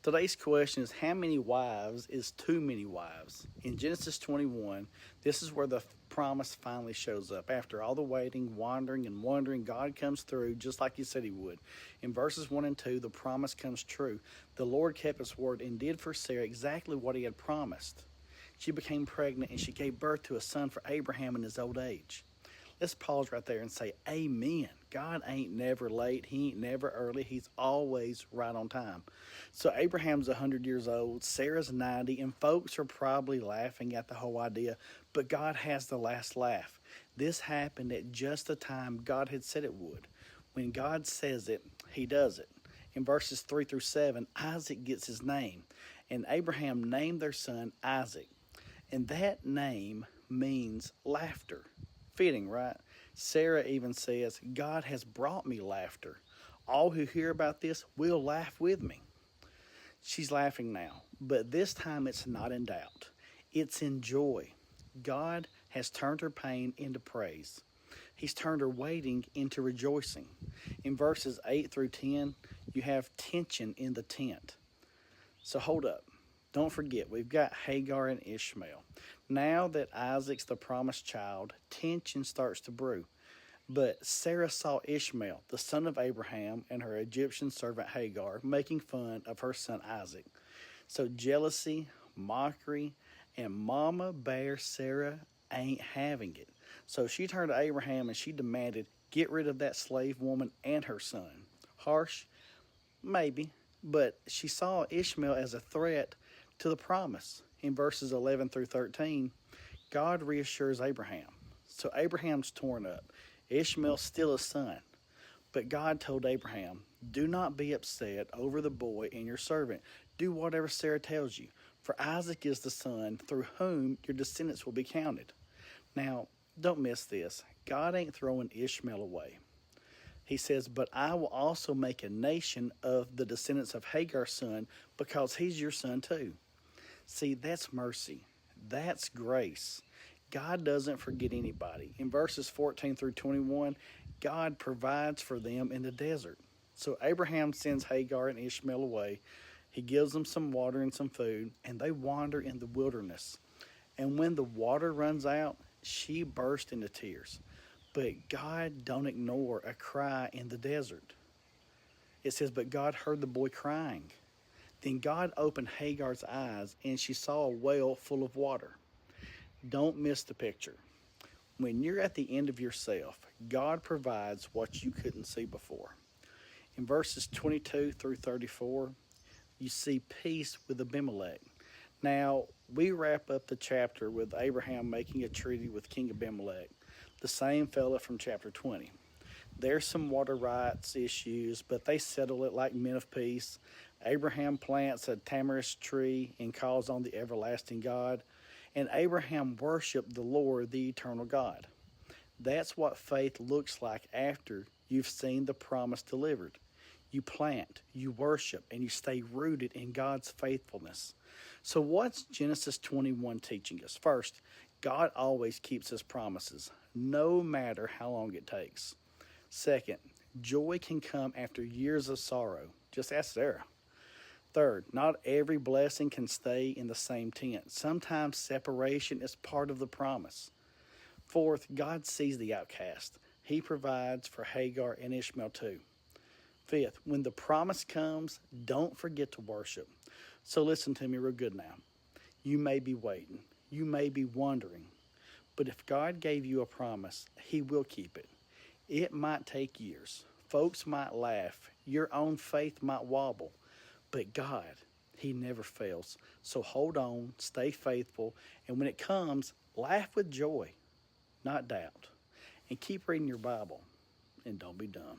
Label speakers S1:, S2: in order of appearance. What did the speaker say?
S1: Today's question is, how many wives is too many wives? In Genesis 21, this is where the promise finally shows up. After all the waiting, wandering, and wondering, God comes through just like he said he would. In verses 1 and 2, the promise comes true. The Lord kept his word and did for Sarah exactly what he had promised. She became pregnant and she gave birth to a son for Abraham in his old age. Let's pause right there and say, amen. God ain't never late. He ain't never early. He's always right on time. So Abraham's 100 years old. Sarah's 90. And folks are probably laughing at the whole idea. But God has the last laugh. This happened at just the time God had said it would. When God says it, he does it. In verses 3 through 7, Isaac gets his name. And Abraham named their son Isaac. And that name means laughter. Fitting, right? Sarah even says, God has brought me laughter. All who hear about this will laugh with me. She's laughing now, but this time it's not in doubt. It's in joy. God has turned her pain into praise. He's turned her waiting into rejoicing. In verses 8 through 10, you have tension in the tent. So hold up. Don't forget, we've got Hagar and Ishmael. Now that Isaac's the promised child, tension starts to brew. But Sarah saw Ishmael, the son of Abraham, and her Egyptian servant Hagar, making fun of her son Isaac. So jealousy, mockery, and Mama Bear Sarah ain't having it. So she turned to Abraham and she demanded, get rid of that slave woman and her son. Harsh? Maybe. But she saw Ishmael as a threat to the promise. In verses 11 through 13, God reassures Abraham. So Abraham's torn up. Ishmael's still a son. But God told Abraham, do not be upset over the boy and your servant. Do whatever Sarah tells you. For Isaac is the son through whom your descendants will be counted. Now, don't miss this. God ain't throwing Ishmael away. He says, but I will also make a nation of the descendants of Hagar's son because he's your son too. See, that's mercy. That's grace. God doesn't forget anybody. In verses 14 through 21, God provides for them in the desert. So Abraham sends Hagar and Ishmael away. He gives them some water and some food, and they wander in the wilderness. And when the water runs out, she bursts into tears. But God don't ignore a cry in the desert. It says, but God heard the boy crying. Then God opened Hagar's eyes, and she saw a well full of water. Don't miss the picture. When you're at the end of yourself, God provides what you couldn't see before. In verses 22 through 34, you see peace with Abimelech. Now, we wrap up the chapter with Abraham making a treaty with King Abimelech, the same fella from chapter 20. There's some water rights issues, but they settle it like men of peace. Abraham plants a tamarisk tree and calls on the everlasting God. And Abraham worshiped the Lord, the eternal God. That's what faith looks like after you've seen the promise delivered. You plant, you worship, and you stay rooted in God's faithfulness. So what's Genesis 21 teaching us? First, God always keeps his promises, no matter how long it takes. Second, joy can come after years of sorrow. Just ask Sarah. Third, not every blessing can stay in the same tent. Sometimes separation is part of the promise. Fourth, God sees the outcast. He provides for Hagar and Ishmael too. Fifth, when the promise comes, don't forget to worship. So listen to me real good now. You may be waiting. You may be wondering. But if God gave you a promise, he will keep it. It might take years. Folks might laugh. Your own faith might wobble. But God, he never fails. So hold on, stay faithful, and when it comes, laugh with joy, not doubt. And keep reading your Bible, and don't be dumb.